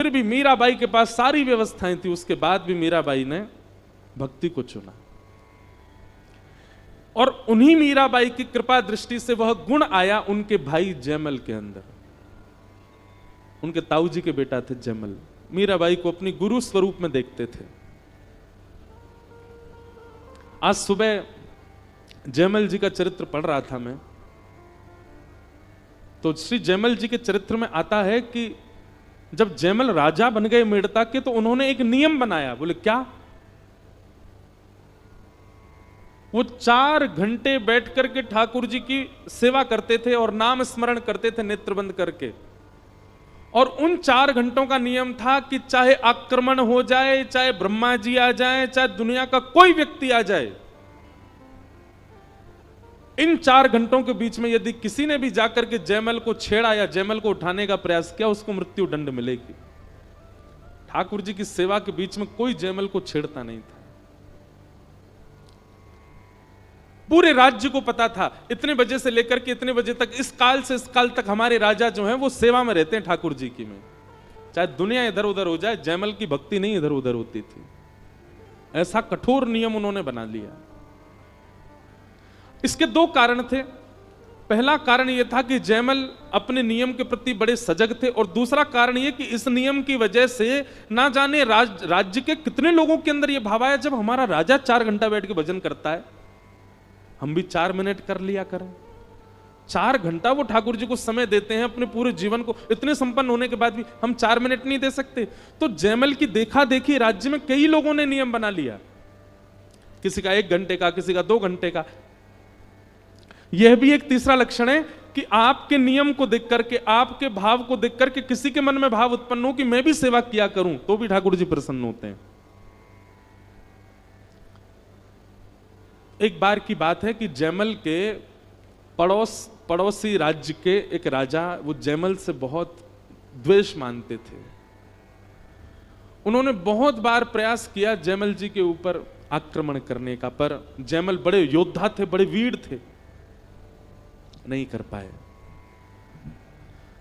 फिर भी मीराबाई के पास सारी व्यवस्थाएं थी, उसके बाद भी मीराबाई ने भक्ति को चुना। और उन्हीं मीराबाई की कृपा दृष्टि से वह गुण आया उनके भाई जयमल के अंदर। उनके ताऊ जी के बेटा थे जयमल, मीराबाई को अपनी गुरु स्वरूप में देखते थे। आज सुबह जयमल जी का चरित्र पढ़ रहा था मैं, तो श्री जयमल जी के चरित्र में आता है कि जब जयमल राजा बन गए मेड़ता के, तो उन्होंने एक नियम बनाया। बोले क्या? वो 4 घंटे बैठ करके ठाकुर जी की सेवा करते थे और नाम स्मरण करते थे नेत्र बंद करके। और उन 4 घंटों का नियम था कि चाहे आक्रमण हो जाए, चाहे ब्रह्मा जी आ जाए, चाहे दुनिया का कोई व्यक्ति आ जाए, इन 4 घंटों के बीच में यदि किसी ने भी जाकर के जयमल को छेड़ा या जयमल को उठाने का प्रयास किया, उसको मृत्यु दंड मिलेगी। ठाकुर जी की सेवा के बीच में कोई जयमल को छेड़ता नहीं था। पूरे राज्य को पता था इतने बजे से लेकर के इतने बजे तक, इस काल से इस काल तक हमारे राजा जो हैं वो सेवा में रहते हैं ठाकुर जी की में। चाहे दुनिया इधर उधर हो जाए, जयमल की भक्ति नहीं इधर उधर होती थी। ऐसा कठोर नियम उन्होंने बना लिया। इसके 2 कारण थे। पहला कारण यह था कि जयमल अपने नियम के प्रति बड़े सजग थे, और दूसरा कारण यह कि इस नियम की वजह से ना जाने राज्य के कितने लोगों के अंदर यह भाव आया, जब हमारा राजा 4 घंटा बैठ के भजन करता है, हम भी 4 मिनट कर लिया करें। 4 घंटा वो ठाकुर जी को समय देते हैं अपने पूरे जीवन को, इतने संपन्न होने के बाद भी हम 4 मिनट नहीं दे सकते? तो जयमल की देखा देखी राज्य में कई लोगों ने नियम बना लिया, किसी का 1 घंटे का, किसी का 2 घंटे का। यह भी एक तीसरा लक्षण है कि आपके नियम को देख करके, आपके भाव को देख करके किसी के मन में भाव उत्पन्न हो कि मैं भी सेवा किया करूं, तो भी ठाकुर जी प्रसन्न होते हैं। एक बार की बात है कि जयमल के पड़ोसी राज्य के एक राजा, वो जयमल से बहुत द्वेष मानते थे। उन्होंने बहुत बार प्रयास किया जयमल जी के ऊपर आक्रमण करने का, पर जयमल बड़े योद्धा थे, बड़े वीर थे, नहीं कर पाए।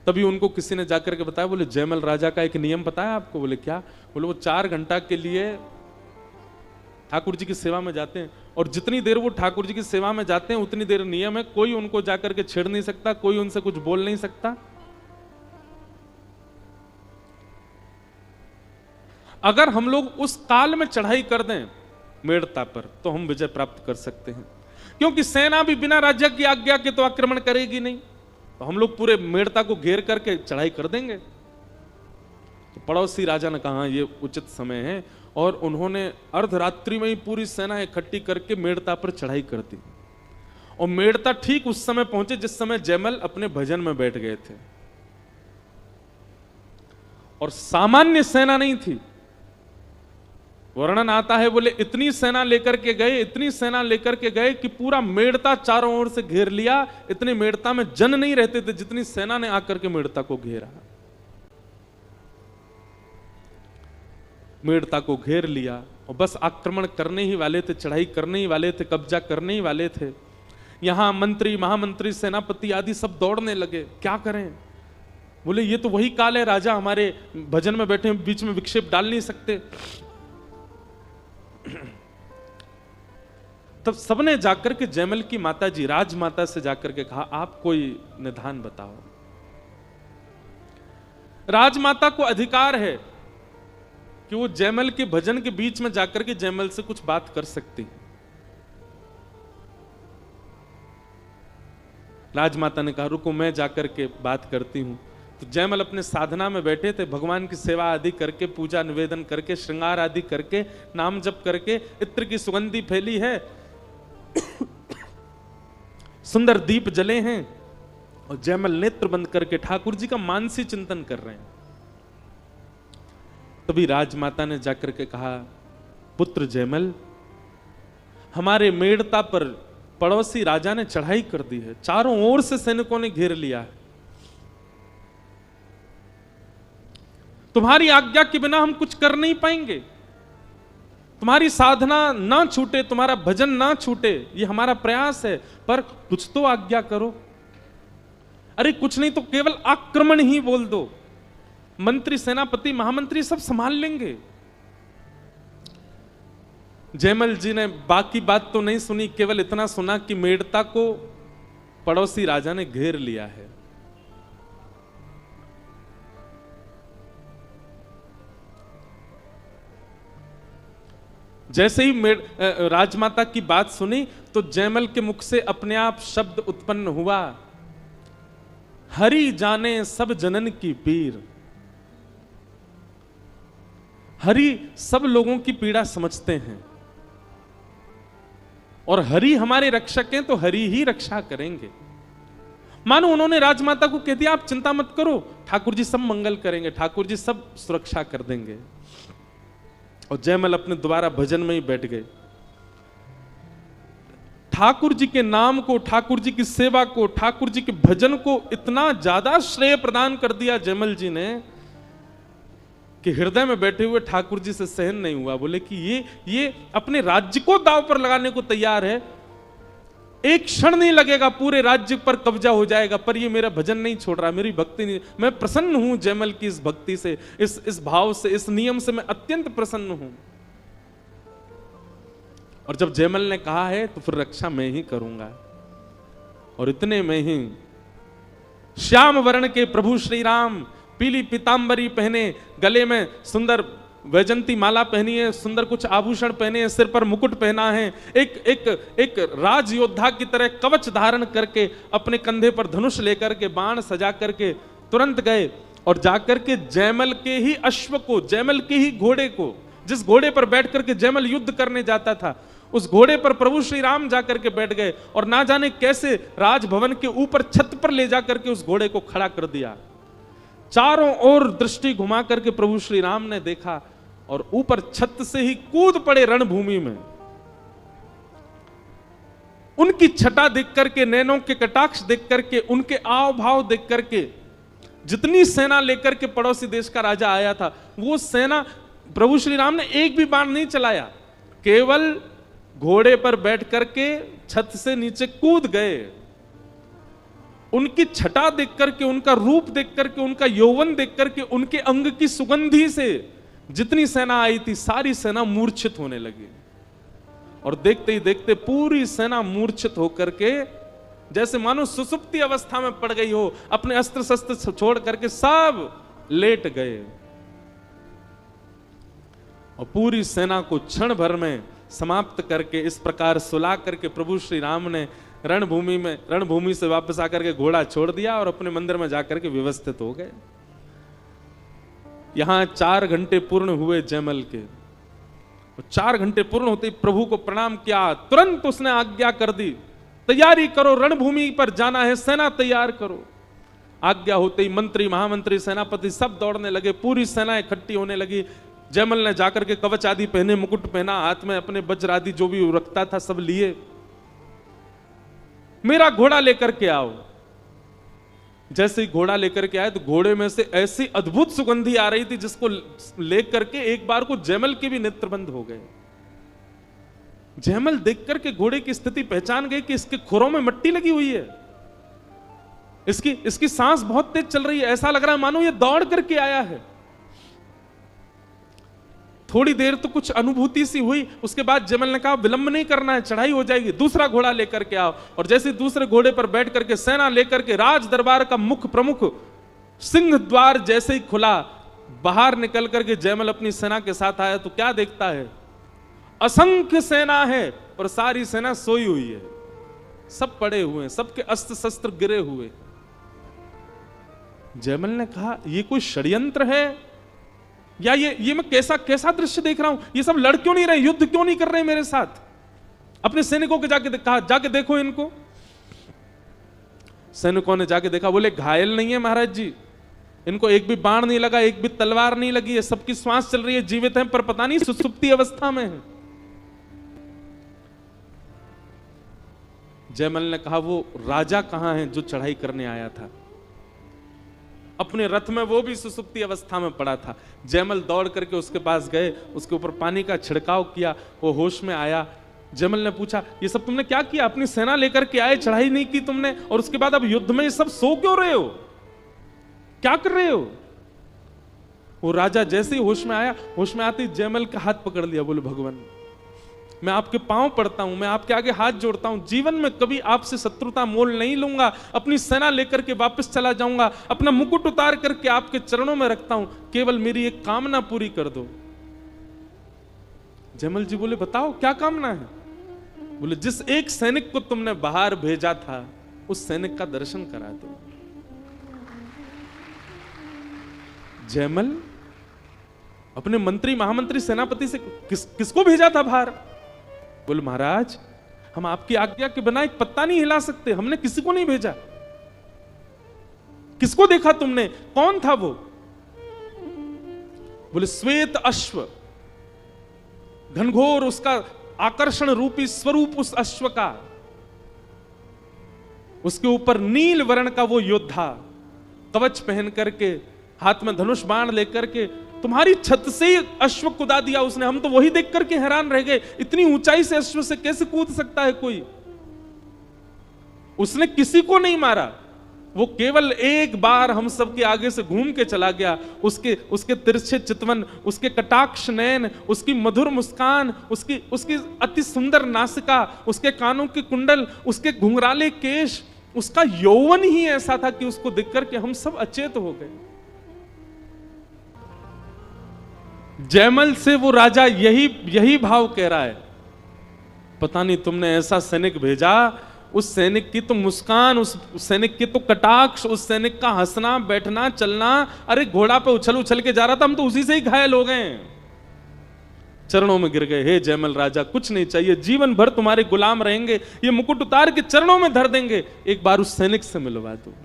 तभी उनको किसी ने जाकर के बताया, बोले जयमल राजा का एक नियम पता है आपको? बोले क्या? बोले वो 4 घंटा के लिए ठाकुर जी की सेवा में जाते हैं, और जितनी देर वो ठाकुर जी की सेवा में जाते हैं उतनी देर नियम है, कोई उनको जाकर के छेड़ नहीं सकता, कोई उनसे कुछ बोल नहीं सकता। अगर हम लोग उस काल में चढ़ाई कर दें मेड़ता पर, तो हम विजय प्राप्त कर सकते हैं, क्योंकि सेना भी बिना राजा की आज्ञा के तो आक्रमण करेगी नहीं। तो हम लोग पूरे मेड़ता को घेर करके चढ़ाई कर देंगे। तो पड़ोसी राजा ने कहा ये उचित समय है, और उन्होंने अर्धरात्रि में ही पूरी सेना इकट्ठी करके मेड़ता पर चढ़ाई कर दी। और मेड़ता ठीक उस समय पहुंचे जिस समय जयमल अपने भजन में बैठ गए थे, और सामान्य सेना नहीं थी। वर्णन आता है, बोले इतनी सेना लेकर के गए, इतनी सेना लेकर के गए कि पूरा मेड़ता चारों ओर से घेर लिया। इतने मेड़ता में जन नहीं रहते थे जितनी सेना ने आकर के मेड़ता को घेरा। मेड़ता को घेर लिया और बस आक्रमण करने ही वाले थे, चढ़ाई करने ही वाले थे, कब्जा करने ही वाले थे। यहां मंत्री, महामंत्री, सेनापति आदि सब दौड़ने लगे, क्या करें? बोले ये तो वही काल है, राजा हमारे भजन में बैठे, बीच में विक्षेप डाल नहीं सकते। तब सबने जाकर के जयमल की माता जी, राजमाता से जाकर के कहा, आप कोई निदान बताओ। राजमाता को अधिकार है कि वो जयमल के भजन के बीच में जाकर के जयमल से कुछ बात कर सकती। राजमाता ने कहा, रुको मैं जाकर के बात करती हूं। तो जयमल अपने साधना में बैठे थे, भगवान की सेवा आदि करके, पूजा निवेदन करके, श्रृंगार आदि करके, नाम जप करके, इत्र की सुगंधी फैली है, सुंदर दीप जले हैं, और जयमल नेत्र बंद करके ठाकुर जी का मानसी चिंतन कर रहे हैं। तभी राजमाता ने जाकर के कहा, पुत्र जयमल, हमारे मेड़ता पर पड़ोसी राजा ने चढ़ाई कर दी है, चारों ओर से सैनिकों ने घेर लिया है, तुम्हारी आज्ञा के बिना हम कुछ कर नहीं पाएंगे। तुम्हारी साधना ना छूटे, तुम्हारा भजन ना छूटे, ये हमारा प्रयास है, पर कुछ तो आज्ञा करो। अरे कुछ नहीं तो केवल आक्रमण ही बोल दो, मंत्री, सेनापति, महामंत्री सब संभाल लेंगे। जयमल जी ने बाकी बात तो नहीं सुनी, केवल इतना सुना कि मेड़ता को पड़ोसी राजा ने घेर लिया है। जैसे ही राजमाता की बात सुनी तो जयमल के मुख से अपने आप शब्द उत्पन्न हुआ, हरि जाने सब जनन की पीर। हरि सब लोगों की पीड़ा समझते हैं और हरि हमारे रक्षक हैं, तो हरि ही रक्षा करेंगे। मानो उन्होंने राजमाता को कह दिया, आप चिंता मत करो, ठाकुर जी सब मंगल करेंगे, ठाकुर जी सब सुरक्षा कर देंगे। और जयमल अपने दोबारा भजन में ही बैठ गए। ठाकुर जी के नाम को, ठाकुर जी की सेवा को, ठाकुर जी के भजन को इतना ज्यादा श्रेय प्रदान कर दिया जयमल जी ने कि हृदय में बैठे हुए ठाकुर जी से सहन नहीं हुआ। बोले कि ये अपने राज्य को दांव पर लगाने को तैयार है, एक क्षण नहीं लगेगा पूरे राज्य पर कब्जा हो जाएगा, पर ये मेरा भजन नहीं छोड़ रहा, मेरी भक्ति नहीं। मैं प्रसन्न हूं जयमल की इस भक्ति से, इस भाव से, इस नियम से मैं अत्यंत प्रसन्न हूं। और जब जयमल ने कहा है तो फिर रक्षा मैं ही करूंगा। और इतने में ही श्याम वर्ण के प्रभु श्री राम पीली पीतांबरी पहने, गले में सुंदर वैजंती माला पहनी है, सुंदर कुछ आभूषण पहने हैं, सिर पर मुकुट पहना है, एक राज योद्धा की तरह कवच धारण करके, अपने कंधे पर धनुष लेकर के, बाण सजा करके तुरंत गए और जाकर के जयमल के ही अश्व को, जयमल के ही घोड़े को, जिस घोड़े पर बैठ करके जयमल युद्ध करने जाता था, उस घोड़े पर प्रभु श्री राम जाकर के बैठ गए और ना जाने कैसे राजभवन के ऊपर छत पर ले जाकर के उस घोड़े को खड़ा कर दिया। चारों ओर दृष्टि घुमा करके प्रभु श्री राम ने देखा और ऊपर छत से ही कूद पड़े रणभूमि में। उनकी छटा देख करके, नैनों के कटाक्ष देख करके, उनके आव भाव देख करके, जितनी सेना लेकर के पड़ोसी देश का राजा आया था, वो सेना प्रभु श्री राम ने एक भी बाण नहीं चलाया, केवल घोड़े पर बैठ करके छत से नीचे कूद गए। उनकी छटा देख करके, उनका रूप देख करके, उनका यौवन देख करके, उनके अंग की सुगंधी से जितनी सेना आई थी सारी सेना मूर्छित होने लगी। और देखते ही देखते पूरी सेना मूर्छित होकर के जैसे मानो सुसुप्ति अवस्था में पड़ गई हो, अपने अस्त्र शस्त्र छोड़ करके सब लेट गए। और पूरी सेना को क्षण भर में समाप्त करके, इस प्रकार सुला करके प्रभु श्री राम ने रणभूमि से वापस आकर के घोड़ा छोड़ दिया और अपने मंदिर में जाकर के व्यवस्थित हो गए। यहां 4 घंटे पूर्ण हुए जयमल के। 4 घंटे पूर्ण होते ही प्रभु को प्रणाम किया, तुरंत उसने आज्ञा कर दी, तैयारी करो, रणभूमि पर जाना है, सेना तैयार करो। आज्ञा होते ही मंत्री, महामंत्री, सेनापति सब दौड़ने लगे, पूरी सेना इकट्ठी होने लगी। जयमल ने जाकर के कवच आदि पहने, मुकुट पहना, हाथ में अपने वज्र आदि जो भी रखता था सब लिए। मेरा घोड़ा लेकर के आओ। जैसे ही घोड़ा लेकर के आए तो घोड़े में से ऐसी अद्भुत सुगंधी आ रही थी जिसको लेकर के एक बार को जयमल के भी नेत्र बंद हो गए। जयमल देख करके घोड़े की स्थिति पहचान गए कि इसके खुरों में मिट्टी लगी हुई है, इसकी सांस बहुत तेज चल रही है, ऐसा लग रहा है मानो ये दौड़ करके आया है। थोड़ी देर तो कुछ अनुभूति सी हुई, उसके बाद जयमल ने कहा विलंब नहीं करना है, चढ़ाई हो जाएगी, दूसरा घोड़ा लेकर के आओ। और जैसे दूसरे घोड़े पर बैठ करके सेना लेकर के राज दरबार का मुख्य प्रमुख सिंह द्वार जैसे ही खुला, बाहर निकल करके जयमल अपनी सेना के साथ आया तो क्या देखता है, असंख्य सेना है पर सारी सेना सोई हुई है, सब पड़े हुए हैं, सबके अस्त्र शस्त्र गिरे हुए। जयमल ने कहा ये कोई षड्यंत्र है या ये मैं कैसा दृश्य देख रहा हूं, ये सब लड़ क्यों नहीं रहे, युद्ध क्यों नहीं कर रहे मेरे साथ। अपने सैनिकों के जाके देखो इनको। सैनिकों ने जाके देखा, बोले घायल नहीं है महाराज जी, इनको एक भी बाण नहीं लगा, एक भी तलवार नहीं लगी है, सबकी श्वास चल रही है, जीवित हैं पर पता नहीं सुसुप्ति अवस्था में है। जयमल ने कहा वो राजा कहां है जो चढ़ाई करने आया था, अपने रथ में वो भी सुसुप्ति अवस्था में पड़ा था। जयमल दौड़ करके उसके पास गए, उसके ऊपर पानी का छिड़काव किया, वो होश में आया। जयमल ने पूछा ये सब तुमने क्या किया, अपनी सेना लेकर के आए, चढ़ाई नहीं की तुमने, और उसके बाद अब युद्ध में ये सब सो क्यों रहे हो, क्या कर रहे हो। वो राजा जैसे ही होश में आया, होश में आते ही जयमल का हाथ पकड़ लिया, बोले भगवान मैं आपके पांव पड़ता हूं, मैं आपके आगे हाथ जोड़ता हूं, जीवन में कभी आपसे शत्रुता मोल नहीं लूंगा, अपनी सेना लेकर के वापस चला जाऊंगा, अपना मुकुट उतार करके आपके चरणों में रखता हूं, केवल मेरी एक कामना पूरी कर दो। जयमल जी बोले बताओ क्या कामना है? बोले जिस एक सैनिक को तुमने बाहर भेजा था उस सैनिक का दर्शन करा दो। जयमल अपने मंत्री महामंत्री सेनापति से किसको भेजा था बाहर? बोले महाराज हम आपकी आज्ञा के बिना एक पत्ता नहीं हिला सकते, हमने किसी को नहीं भेजा। किसको देखा तुमने? कौन था वो? बोले श्वेत अश्व, घनघोर उसका आकर्षण रूपी स्वरूप उस अश्व का, उसके ऊपर नील वर्ण का वो योद्धा कवच पहन करके हाथ में धनुष बाण लेकर के तुम्हारी छत से ही अश्व कुदा दिया उसने। हम तो वही देख करके हैरान रह गए, इतनी ऊंचाई से अश्व से कैसे कूद सकता है कोई? उसने किसी को नहीं मारा, वो केवल एक बार हम सबके आगे से घूम के चला गया। उसके तिरछे चितवन, उसके कटाक्ष नयन, उसकी मधुर मुस्कान, उसकी अति सुंदर नासिका, उसके कानों के कुंडल, उसके घुंघराले केश, उसका यौवन ही ऐसा था कि उसको देख करके हम सब अचेत हो गए। जयमल से वो राजा यही भाव कह रहा है, पता नहीं तुमने ऐसा सैनिक भेजा, उस सैनिक की तो मुस्कान, उस सैनिक की तो कटाक्ष, उस सैनिक का हंसना बैठना चलना, अरे घोड़ा पे उछल उछल के जा रहा था, हम तो उसी से ही घायल हो गए। चरणों में गिर गए, हे जयमल राजा कुछ नहीं चाहिए, जीवन भर तुम्हारे गुलाम रहेंगे, ये मुकुट उतार के चरणों में धर देंगे, एक बार उस सैनिक से मिलवा दो।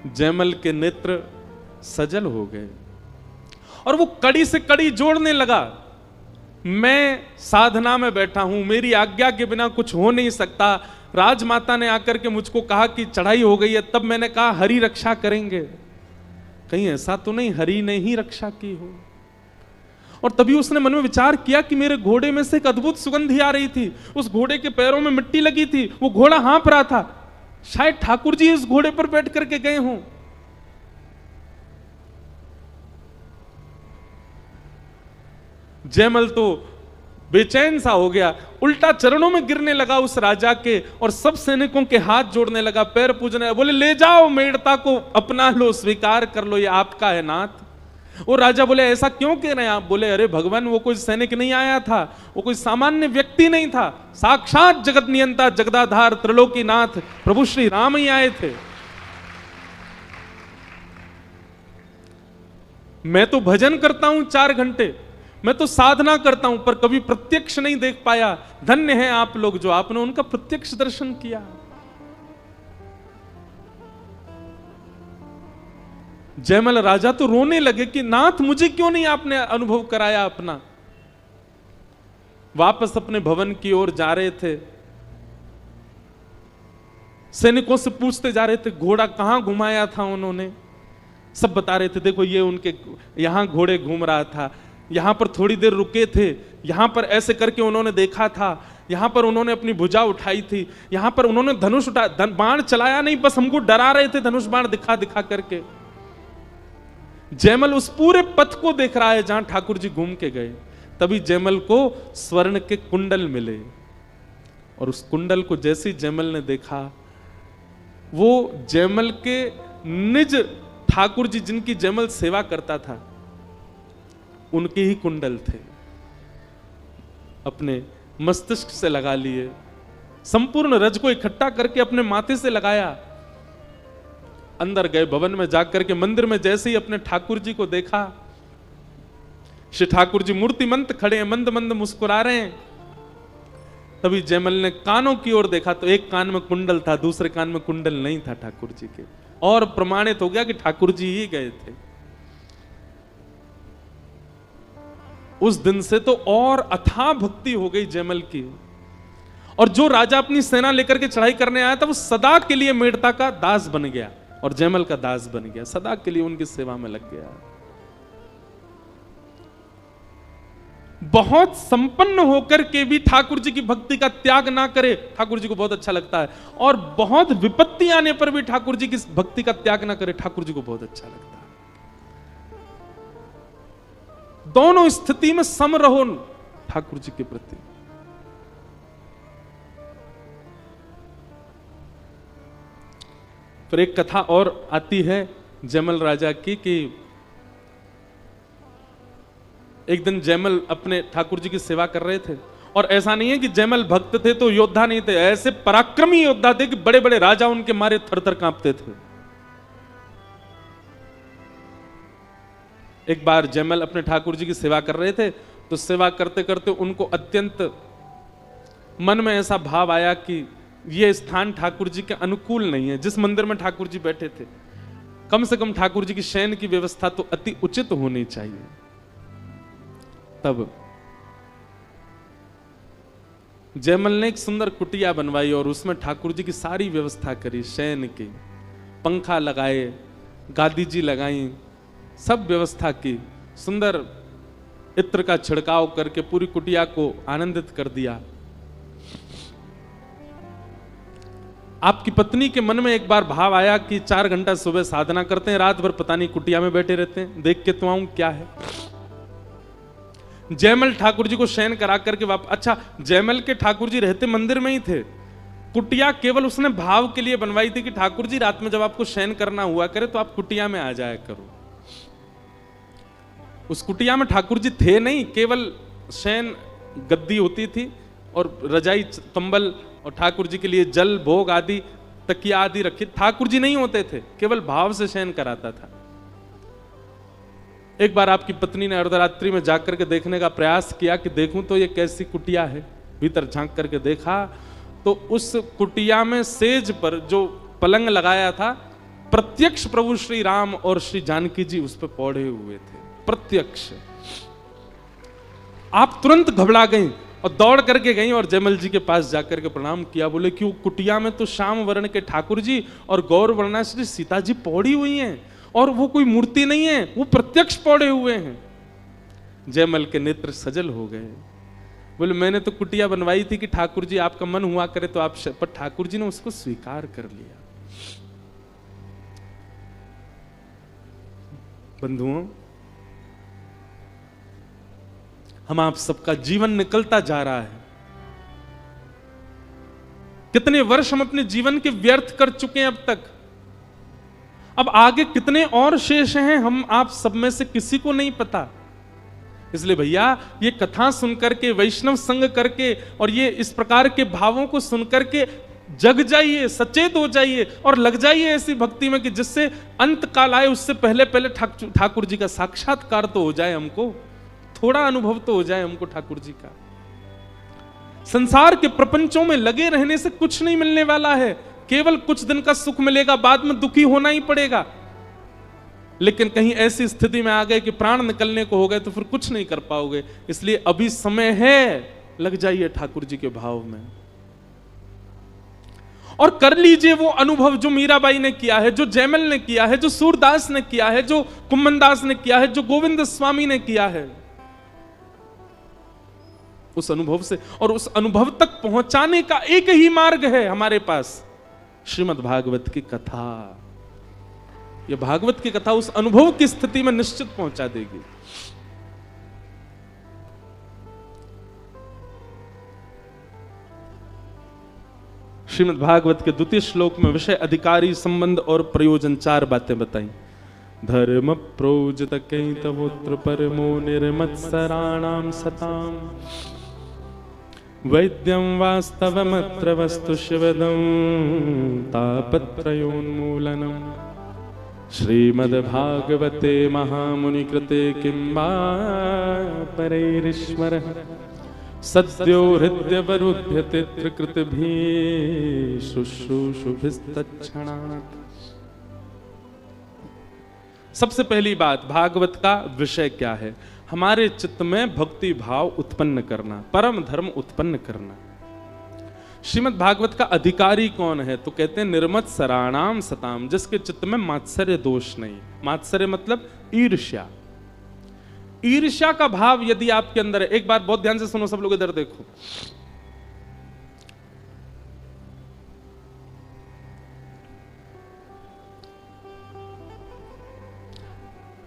जयमल के नेत्र सजल हो गए और वो कड़ी से कड़ी जोड़ने लगा। मैं साधना में बैठा हूं, मेरी आज्ञा के बिना कुछ हो नहीं सकता। राजमाता ने आकर के मुझको कहा कि चढ़ाई हो गई है, तब मैंने कहा हरि रक्षा करेंगे। कहीं ऐसा तो नहीं हरि ने ही रक्षा की हो? और तभी उसने मन में विचार किया कि मेरे घोड़े में से एक अद्भुत सुगंधी आ रही थी, उस घोड़े के पैरों में मिट्टी लगी थी, वो घोड़ा हाँफ रहा था, शायद ठाकुर जी इस घोड़े पर बैठ करके गए हों। जयमल तो बेचैन सा हो गया, उल्टा चरणों में गिरने लगा उस राजा के और सब सैनिकों के हाथ जोड़ने लगा, पैर पूजने लगा। बोले ले जाओ मेड़ता को, अपना लो, स्वीकार कर लो, ये आपका है नाथ। वो राजा बोले ऐसा क्यों कह रहे हैं आप? बोले अरे भगवान वो कोई सैनिक नहीं आया था, वो कोई सामान्य व्यक्ति नहीं था, साक्षात जगत नियंता जगदाधार त्रिलोकीनाथ प्रभु श्री राम ही आए थे। मैं तो भजन करता हूं 4 घंटे, मैं तो साधना करता हूं, पर कभी प्रत्यक्ष नहीं देख पाया। धन्य हैं आप लोग जो आपने उनका प्रत्यक्ष दर्शन किया। जयमल राजा तो रोने लगे कि नाथ मुझे क्यों नहीं आपने अनुभव कराया अपना। वापस अपने भवन की ओर जा रहे थे, सैनिकों से पूछते जा रहे थे घोड़ा कहां घुमाया था उन्होंने। सब बता रहे थे देखो ये उनके यहां घोड़े घूम रहा था, यहां पर थोड़ी देर रुके थे, यहां पर ऐसे करके उन्होंने देखा था, यहां पर उन्होंने अपनी भुजा उठाई थी, यहां पर उन्होंने धनुष उठा, बाण चलाया नहीं, बस हमको डरा रहे थे धनुष बाण दिखा दिखा करके। जयमल उस पूरे पथ को देख रहा है जहां ठाकुर जी घूम के गए। तभी जयमल को स्वर्ण के कुंडल मिले और उस कुंडल को जैसे ही जयमल ने देखा, वो जयमल के निज ठाकुर जी जिनकी जयमल सेवा करता था उनके ही कुंडल थे। अपने मस्तिष्क से लगा लिए, संपूर्ण रज को इकट्ठा करके अपने माथे से लगाया। अंदर गए, भवन में जाकर के मंदिर में जैसे ही अपने ठाकुर जी को देखा, श्री ठाकुर जी मूर्तिमंत खड़े हैं, मंद मंद मुस्कुरा रहे हैं। तभी जयमल ने कानों की ओर देखा तो एक कान में कुंडल था, दूसरे कान में कुंडल नहीं था ठाकुर जी के, और प्रमाणित हो गया कि ठाकुर जी ही गए थे। उस दिन से तो और अथाह भक्ति हो गई जयमल की, और जो राजा अपनी सेना लेकर के चढ़ाई करने आया था वो सदा के लिए मेड़ता का दास बन गया और जयमल का दास बन गया, सदा के लिए उनकी सेवा में लग गया। बहुत संपन्न होकर के भी ठाकुर जी की भक्ति का त्याग ना करे, ठाकुर जी को बहुत अच्छा लगता है। और बहुत विपत्ति आने पर भी ठाकुर जी की भक्ति का त्याग ना करे, ठाकुर जी को बहुत अच्छा लगता है। दोनों स्थिति में सम रहो ठाकुर जी के प्रति। फिर एक कथा और आती है जयमल राजा की कि एक दिन जयमल अपने ठाकुर जी की सेवा कर रहे थे, और ऐसा नहीं है कि जयमल भक्त थे तो योद्धा नहीं थे, ऐसे पराक्रमी योद्धा थे कि बड़े बड़े राजा उनके मारे थर थर कांपते थे। एक बार जयमल अपने ठाकुर जी की सेवा कर रहे थे, तो सेवा करते करते उनको अत्यंत मन में ऐसा भाव आया कि यह स्थान ठाकुर जी के अनुकूल नहीं है। जिस मंदिर में ठाकुर जी बैठे थे, कम से कम ठाकुर जी की शयन की व्यवस्था तो अति उचित होनी चाहिए। तब जयमल ने एक सुंदर कुटिया बनवाई और उसमें ठाकुर जी की सारी व्यवस्था करी, शयन की, पंखा लगाए, गादी जी लगाई, सब व्यवस्था की, सुंदर इत्र का छिड़काव करके पूरी कुटिया को आनंदित कर दिया। आपकी पत्नी के मन में एक बार भाव आया कि 4 घंटा सुबह साधना करते हैं, रात भर पता नहीं कुटिया में बैठे रहते हैं, देख के तो आऊं क्या है। जयमल ठाकुर जी को शयन करा करके अच्छा, जयमल के ठाकुर जी रहते मंदिर में ही थे, कुटिया केवल उसने भाव के लिए बनवाई थी कि ठाकुर जी रात में जब आपको शयन करना हुआ करे तो आप कुटिया में आ जाया करो। उस कुटिया में ठाकुर जी थे नहीं, केवल शयन गद्दी होती थी और रजाई कंबल और ठाकुर जी के लिए जल भोग आदि तकिया आदि रखी। ठाकुर जी नहीं होते थे, केवल भाव से शयन कराता था। एक बार आपकी पत्नी ने अर्धरात्रि में जाकर के देखने का प्रयास किया कि देखूं तो ये कैसी कुटिया है। भीतर झांक करके देखा तो उस कुटिया में सेज पर जो पलंग लगाया था, प्रत्यक्ष प्रभु श्री राम और श्री जानकी जी उस पर पौड़े हुए थे, प्रत्यक्ष। आप तुरंत घबरा गई और दौड़ करके गई और जयमल जी के पास जाकर के प्रणाम किया। बोले कि वो कुटिया में तो श्याम वर्ण के ठाकुर जी और गौर वर्णा श्री सीता जी पौड़ी हुई हैं, और वो कोई मूर्ति नहीं है, वो प्रत्यक्ष पौड़े हुए हैं। जयमल के नेत्र सजल हो गए। बोले मैंने तो कुटिया बनवाई थी कि ठाकुर जी आपका मन हुआ करे तो आप, पर ठाकुर जी ने उसको स्वीकार कर लिया। बंधुओं, हम आप सबका जीवन निकलता जा रहा है। कितने वर्ष हम अपने जीवन के व्यर्थ कर चुके हैं अब तक, अब आगे कितने और शेष हैं हम आप सब में से किसी को नहीं पता। इसलिए भैया ये कथा सुनकर के, वैष्णव संग करके और ये इस प्रकार के भावों को सुनकर के जग जाइए, सचेत हो जाइए और लग जाइए ऐसी भक्ति में कि जिससे अंत काल आए उससे पहले पहले ठाकुर जी का साक्षात्कार तो हो जाए, हमको थोड़ा अनुभव तो हो जाए हमको ठाकुर जी का। संसार के प्रपंचों में लगे रहने से कुछ नहीं मिलने वाला है, केवल कुछ दिन का सुख मिलेगा, बाद में दुखी होना ही पड़ेगा। लेकिन कहीं ऐसी स्थिति में आ गए कि प्राण निकलने को हो गए तो फिर कुछ नहीं कर पाओगे। इसलिए अभी समय है, लग जाइए ठाकुर जी के भाव में और कर लीजिए वो अनुभव जो मीराबाई ने किया है, जो जयमल ने किया है, जो सूरदास ने किया है, जो कुम्मनदास ने किया है, जो गोविंद स्वामी ने किया है। उस अनुभव से और उस अनुभव तक पहुंचाने का एक ही मार्ग है हमारे पास, श्रीमद् भागवत की कथा। यह भागवत की कथा उस अनुभव की स्थिति में निश्चित पहुंचा देगी। श्रीमद् भागवत के 2 श्लोक में विषय, अधिकारी, संबंध और प्रयोजन 4 बातें बताई। धर्म प्रोजत कैतवोत्र परमो निर्मत्सराणाम सताम वैद्यं वास्तवमत्र वस्तु शिवदं तापत्रयोन्मूलनम् श्रीमद्भागवते महामुनिकृते किं वा परैरीश्वरः सद्यो हृद्यवरुध्यते त्रिकृतिभिः शुश्रूषुभिस्तत्क्षणात्। सबसे पहली बात, भागवत का विषय क्या है? हमारे चित्त में भक्ति भाव उत्पन्न करना, परम धर्म उत्पन्न करना। श्रीमद् भागवत का अधिकारी कौन है? तो कहते हैं निर्मत्सराणाम सताम, जिसके चित्त में मात्सर्य दोष नहीं। मात्सर्य मतलब ईर्ष्या। ईर्ष्या का भाव यदि आपके अंदर है, एक बात बहुत ध्यान से सुनो सब लोग, इधर देखो,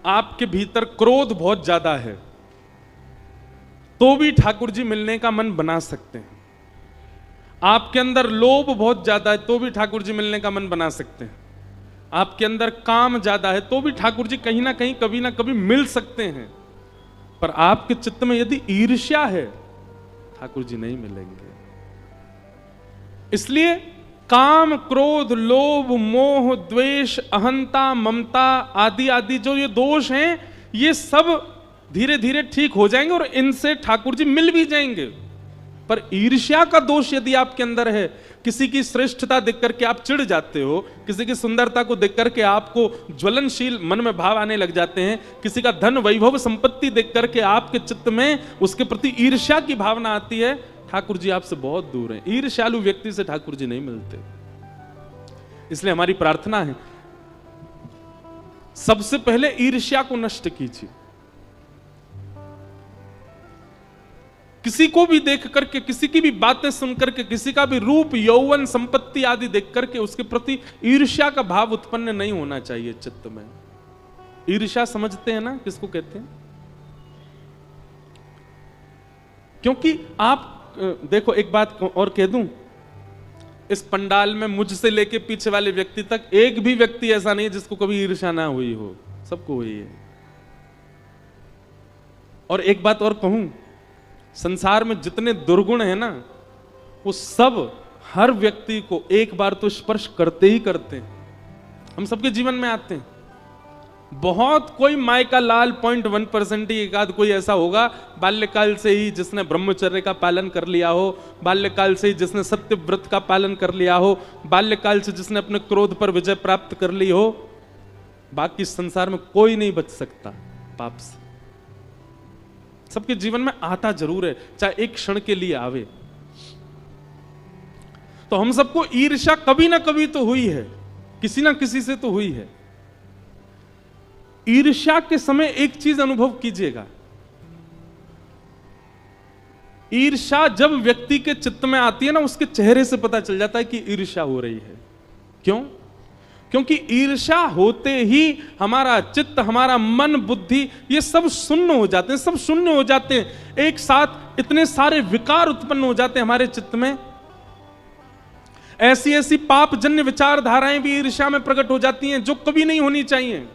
आपके भीतर क्रोध बहुत ज्यादा है तो भी ठाकुर जी मिलने का मन बना सकते हैं। आपके अंदर लोभ बहुत ज्यादा है तो भी ठाकुर जी मिलने का मन बना सकते हैं। आपके अंदर काम ज्यादा है तो भी ठाकुर जी कहीं ना कहीं कभी ना कभी मिल सकते हैं। पर आपके चित्त में यदि ईर्ष्या है, ठाकुर जी नहीं मिलेंगे। इसलिए काम, क्रोध, लोभ, मोह, द्वेष, अहंता, ममता आदि आदि जो ये दोष हैं, ये सब धीरे धीरे ठीक हो जाएंगे और इनसे ठाकुर जी मिल भी जाएंगे। पर ईर्ष्या का दोष यदि आपके अंदर है, किसी की श्रेष्ठता देख करके आप चिढ़ जाते हो, किसी की सुंदरता को देख करके आपको ज्वलनशील मन में भाव आने लग जाते हैं, किसी का धन, वैभव, संपत्ति देख करके आपके चित्त में उसके प्रति ईर्ष्या की भावना आती है, ठाकुर जी आपसे बहुत दूर हैं। ईर्ष्यालु व्यक्ति से ठाकुर जी नहीं मिलते। इसलिए हमारी प्रार्थना है, सबसे पहले ईर्ष्या को नष्ट कीजिए। किसी को भी देख करके, किसी की भी बातें सुन करके, किसी का भी रूप, यौवन, संपत्ति आदि देख करके उसके प्रति ईर्ष्या का भाव उत्पन्न नहीं होना चाहिए चित्त में। ईर्ष्या समझते हैं ना किसको कहते हैं? क्योंकि आप देखो, एक बात और कह दूं, इस पंडाल में मुझसे लेके पीछे वाले व्यक्ति तक एक भी व्यक्ति ऐसा नहीं जिसको कभी ईर्ष्या ना हुई हो, सबको हुई है। और एक बात और कहूं, संसार में जितने दुर्गुण हैं ना, वो सब हर व्यक्ति को एक बार तो स्पर्श करते ही करते हैं, हम सबके जीवन में आते हैं। बहुत कोई माय का लाल 0.1% ही एक आध कोई ऐसा होगा बाल्यकाल से ही जिसने ब्रह्मचर्य का पालन कर लिया हो, बाल्यकाल से ही जिसने सत्य व्रत का पालन कर लिया हो, बाल्यकाल से जिसने अपने क्रोध पर विजय प्राप्त कर ली हो। बाकी संसार में कोई नहीं बच सकता पाप से। सबके जीवन में आता जरूर है, चाहे एक क्षण के लिए आवे। तो हम सबको ईर्ष्या कभी ना कभी तो हुई है, किसी ना किसी से तो हुई है। ईर्ष्या के समय एक चीज अनुभव कीजिएगा, ईर्ष्या जब व्यक्ति के चित्त में आती है ना, उसके चेहरे से पता चल जाता है कि ईर्ष्या हो रही है। क्यों? क्योंकि ईर्ष्या होते ही हमारा चित्त, हमारा मन, बुद्धि, ये सब शून्य हो जाते हैं, सब शून्य हो जाते हैं। एक साथ इतने सारे विकार उत्पन्न हो जाते हैं हमारे चित्त में। ऐसी ऐसी पापजन्य विचारधाराएं भी ईर्ष्या में प्रकट हो जाती हैं जो कभी नहीं होनी चाहिए।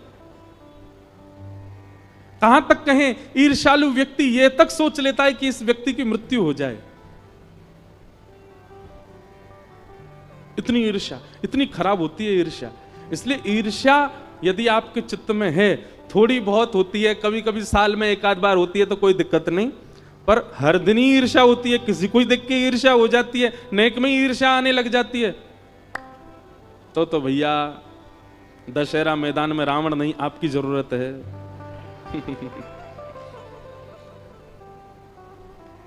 कहां तक कहें, ईर्ष्यालु व्यक्ति यह तक सोच लेता है कि इस व्यक्ति की मृत्यु हो जाए। इतनी ईर्ष्या, इतनी खराब होती है ईर्ष्या। इसलिए ईर्ष्या यदि आपके चित्त में है, थोड़ी बहुत होती है, कभी कभी साल में एक आध बार होती है तो कोई दिक्कत नहीं, पर हर दिन ही ईर्ष्या होती है, किसी को देख के ईर्ष्या हो जाती है, नेक में ईर्ष्या आने लग जाती है, तो भैया दशहरा मैदान में रावण नहीं, आपकी जरूरत है।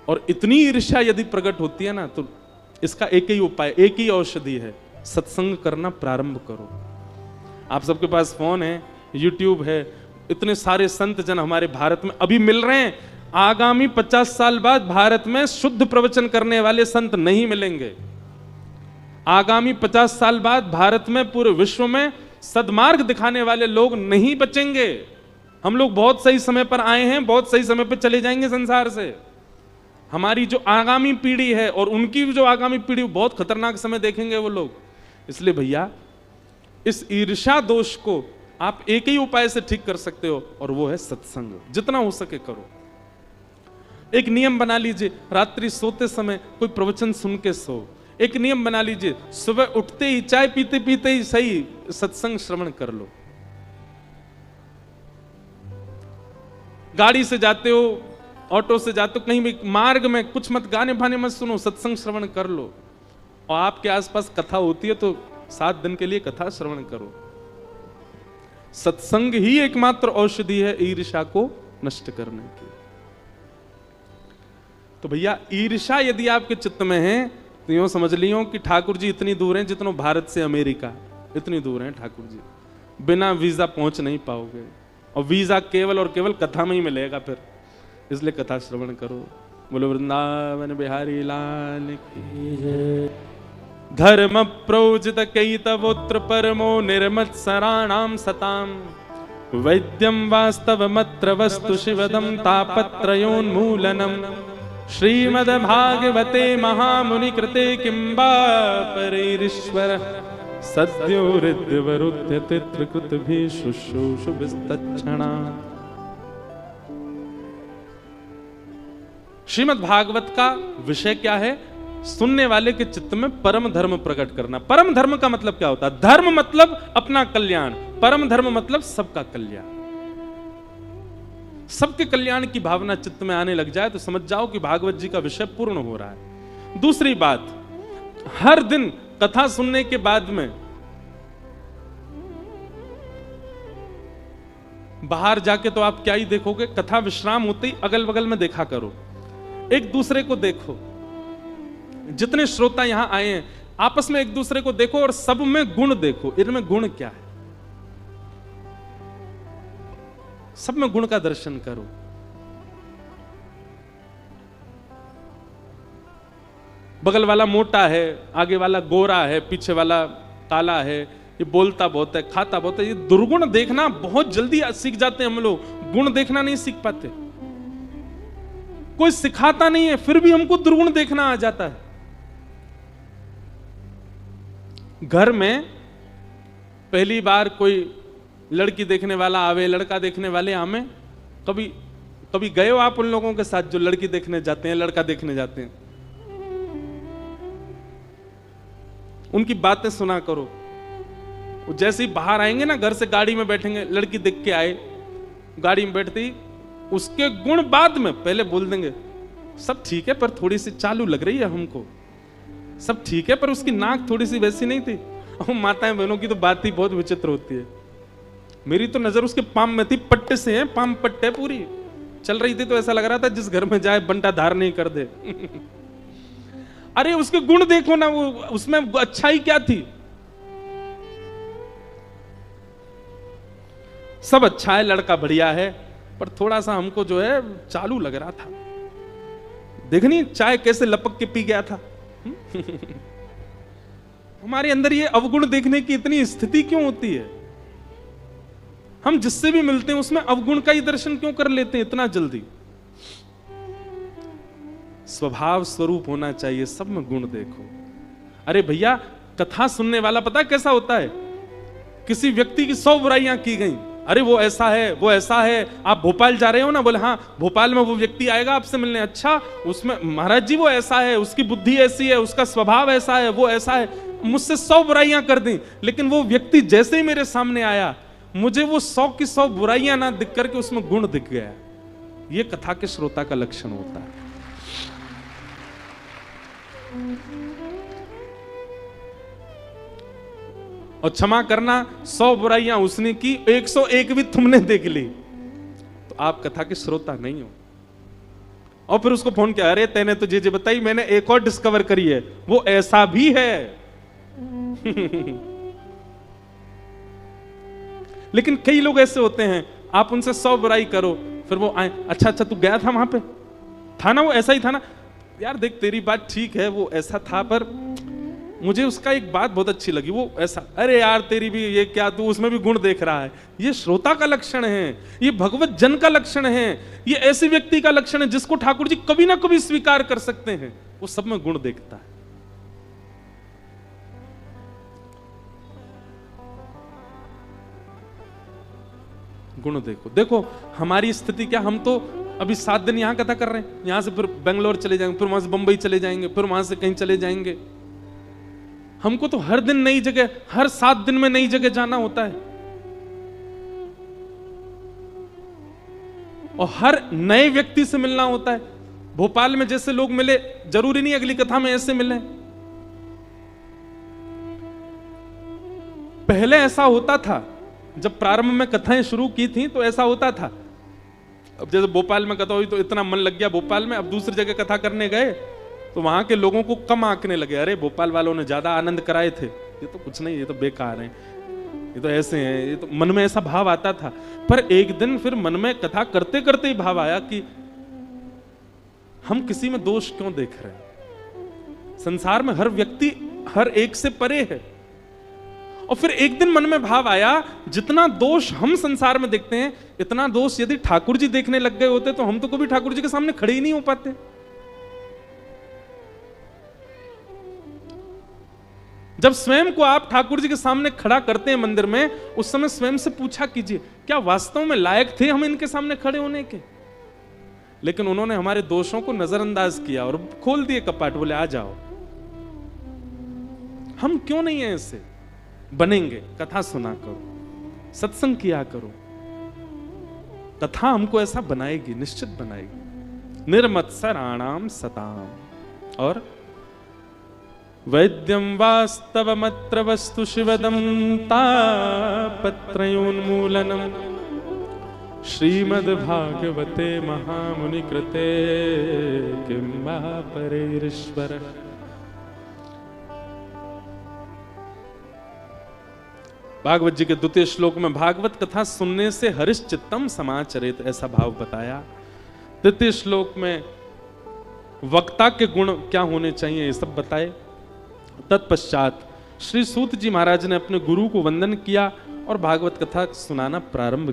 और इतनी ईर्ष्या यदि प्रकट होती है ना, तो इसका एक ही उपाय, एक ही औषधि है, सत्संग करना प्रारंभ करो। आप सबके पास फोन है, यूट्यूब है, इतने सारे संत जन हमारे भारत में अभी मिल रहे हैं। आगामी 50 साल बाद भारत में शुद्ध प्रवचन करने वाले संत नहीं मिलेंगे। आगामी 50 साल बाद भारत में, पूरे विश्व में सद्मार्ग दिखाने वाले लोग नहीं बचेंगे। हम लोग बहुत सही समय पर आए हैं, बहुत सही समय पर चले जाएंगे संसार से। हमारी जो आगामी पीढ़ी है और उनकी जो आगामी पीढ़ी, बहुत खतरनाक समय देखेंगे वो लोग। इसलिए भैया, इस ईर्ष्या दोष को आप एक ही उपाय से ठीक कर सकते हो, और वो है सत्संग। जितना हो सके करो। एक नियम बना लीजिए, रात्रि सोते समय कोई प्रवचन सुन के सो। एक नियम बना लीजिए, सुबह उठते ही, चाय पीते पीते ही सही, सत्संग श्रवण कर लो। गाड़ी से जाते हो, ऑटो से जाते हो, कहीं भी मार्ग में कुछ मत, गाने भाने मत सुनो, सत्संग श्रवण कर लो। और आपके आसपास कथा होती है तो 7 दिन के लिए कथा श्रवण करो। सत्संग ही एकमात्र औषधि है ईर्ष्या को नष्ट करने की। तो भैया, ईर्ष्या यदि आपके चित्त में है तो यूं समझ लियो कि ठाकुर जी इतनी दूर हैं जितनो भारत से अमेरिका, इतनी दूर हैं ठाकुर जी। बिना वीजा पहुंच नहीं पाओगे। और वीजा केवल और केवल कथा में ही मिलेगा फिर, इसलिए कथा श्रवण करो। बोलो वृंदावन बिहारी लाल की जय। धर्म प्रोजित कैतवोत्र परमो निर्मत्सराणाम सताम वैद्यम वास्तवमत्र वस्तु शिवदम तापत्रयोन्मूलनम श्रीमद्भागवते महामुनि कृते किंबा परैरीश्वर सद्यो हृद्यवरुध्य तित्रकृत भी शुश्रूषु विस्तक्षणा। श्रीमद् भागवत का विषय क्या है? सुनने वाले के चित्त में परम धर्म प्रकट करना। परम धर्म का मतलब क्या होता है? धर्म मतलब अपना कल्याण, परम धर्म मतलब सबका कल्याण। सबके कल्याण की भावना चित्त में आने लग जाए तो समझ जाओ कि भागवत जी का विषय पूर्ण हो रहा है। दूसरी बात, हर दिन कथा सुनने के बाद में बाहर जाके तो आप क्या ही देखोगे, कथा विश्राम होते ही अगल बगल में देखा करो, एक दूसरे को देखो। जितने श्रोता यहां आए हैं आपस में एक दूसरे को देखो और सब में गुण देखो, इनमें गुण क्या है, सब में गुण का दर्शन करो। बगल वाला मोटा है, आगे वाला गोरा है, पीछे वाला काला है, ये बोलता बहुत है, खाता बहुत है। ये दुर्गुण देखना बहुत जल्दी सीख जाते हैं हम लोग, गुण देखना नहीं सीख पाते। कोई सिखाता नहीं है फिर भी हमको दुर्गुण देखना आ जाता है। घर में पहली बार कोई लड़की देखने वाला आवे, लड़का देखने वाले आवे, कभी गए हो आप उन लोगों के साथ जो लड़की देखने जाते हैं, लड़का देखने जाते हैं? उनकी बातें सुना करो। वो जैसे ही बाहर आएंगे ना, घर से गाड़ी में बैठेंगे, लड़की देख के आए, गाड़ी में बैठते ही उसके गुण बाद में पहले बोल देंगे सब ठीक है पर थोड़ी सी चालू लग रही है हमको, सब ठीक है पर उसकी नाक थोड़ी सी वैसी नहीं थी। और माताएं बहनों की तो बात ही बहुत विचित्र होती है। मेरी तो नजर उसके पाम में थी, पट्टे से हैं, पाम पट्टे पूरी चल रही थी तो ऐसा लग रहा था जिस घर में जाए बंटा धार नहीं कर दे। अरे उसके गुण देखो ना, वो उसमें अच्छाई क्या थी? सब अच्छा है, लड़का बढ़िया है, पर थोड़ा सा हमको जो है चालू लग रहा था। देखनी चाय कैसे लपक के पी गया था। हमारे अंदर ये अवगुण देखने की इतनी स्थिति क्यों होती है? हम जिससे भी मिलते हैं उसमें अवगुण का ही दर्शन क्यों कर लेते हैं इतना जल्दी? स्वभाव स्वरूप होना चाहिए, सब में गुण देखो। अरे भैया, कथा सुनने वाला पता कैसा होता है? किसी व्यक्ति की 100 बुराइयां की गई, अरे वो ऐसा है, वो ऐसा है, आप भोपाल जा रहे हो ना, बोले हाँ भोपाल में वो व्यक्ति आएगा आपसे मिलने, अच्छा उसमें महाराज जी वो ऐसा है, उसकी बुद्धि ऐसी है, उसका स्वभाव ऐसा है, वो ऐसा है। मुझसे 100 बुराइयां कर दी, लेकिन वो व्यक्ति जैसे ही मेरे सामने आया मुझे वो 100 की 100 बुराइयां ना दिख करके उसमें गुण दिख गया। ये कथा के श्रोता का लक्षण होता है। और क्षमा करना, 100 बुराइयां उसने की, 101 भी तुमने देख ली, तो आप कथा के श्रोता नहीं हो। और फिर उसको फोन किया, अरे तेने तो जे बताई, मैंने एक और डिस्कवर करी है, वो ऐसा भी है। लेकिन कई लोग ऐसे होते हैं, आप उनसे 100 बुराई करो, फिर वो आए, अच्छा तू गया था वहां पे, था ना वो ऐसा ही था ना, यार देख तेरी बात ठीक है, वो ऐसा था पर मुझे उसका एक बात बहुत अच्छी लगी, वो ऐसा, अरे यार तेरी भी ये क्या, तू उसमें भी गुण देख रहा है। ये श्रोता का लक्षण है, ये भगवत जन का लक्षण है, ये ऐसे व्यक्ति का लक्षण है जिसको ठाकुर जी कभी ना कभी स्वीकार कर सकते हैं। वो सब में गुण देखता है। गुण देखो। देखो हमारी स्थिति क्या, हम तो अभी 7 दिन यहां कथा कर रहे हैं, यहां से फिर बेंगलोर चले जाएंगे, फिर वहां से बंबई चले जाएंगे, फिर वहां से कहीं चले जाएंगे। हमको तो हर दिन नई जगह, हर 7 दिन में नई जगह जाना होता है, और हर नए व्यक्ति से मिलना होता है। भोपाल में जैसे लोग मिले, जरूरी नहीं अगली कथा में ऐसे मिले। पहले ऐसा होता था, जब प्रारंभ में कथाएं शुरू की थी तो ऐसा होता था। अब जैसे भोपाल में कथा हुई तो इतना मन लग गया भोपाल में, अब दूसरी जगह कथा करने गए तो वहां के लोगों को कम आंकने लगे, अरे भोपाल वालों ने ज्यादा आनंद कराए थे, ये तो कुछ नहीं, ये तो बेकार है। ये तो ऐसे हैं, ये तो मन में ऐसा भाव आता था। पर एक दिन फिर मन में कथा करते करते ही भाव आया कि हम किसी में दोष क्यों देख रहे हैं? संसार में हर व्यक्ति हर एक से परे है। और फिर एक दिन मन में भाव आया, जितना दोष हम संसार में देखते हैं, इतना दोष यदि ठाकुर जी देखने लग गए होते तो हम तो कभी ठाकुर जी के सामने खड़े ही नहीं हो पाते। जब स्वयं को आप ठाकुर जी के सामने खड़ा करते हैं मंदिर में, उस समय स्वयं से पूछा कीजिए, क्या वास्तव में लायक थे हम इनके सामने खड़े होने के? लेकिन उन्होंने हमारे दोषों को नजरअंदाज किया और खोल दिए कपाट, बोले आ जाओ। हम क्यों नहीं है ऐसे? बनेंगे। कथा सुना करो, सत्संग किया करो, कथा हमको ऐसा बनाएगी, निश्चित बनाएगी। निर्मत्सराणाम सताम। और वैद्यम वास्तवमत्र वस्तु शिवदम तापत्रयोन्मूलनम श्रीमद्भागवते महामुनि कृते किं वा परैरीश्वर। भागवत जी के द्वितीय श्लोक में भागवत कथा सुनने से हरिश्चित्तम समाचरित, ऐसा भाव बताया। तृतीय श्लोक में वक्ता के गुण क्या होने चाहिए, ये सब बताए। तत्पश्चात श्री सूत जी महाराज ने अपने गुरु को वंदन किया और भागवत कथा सुनाना प्रारंभ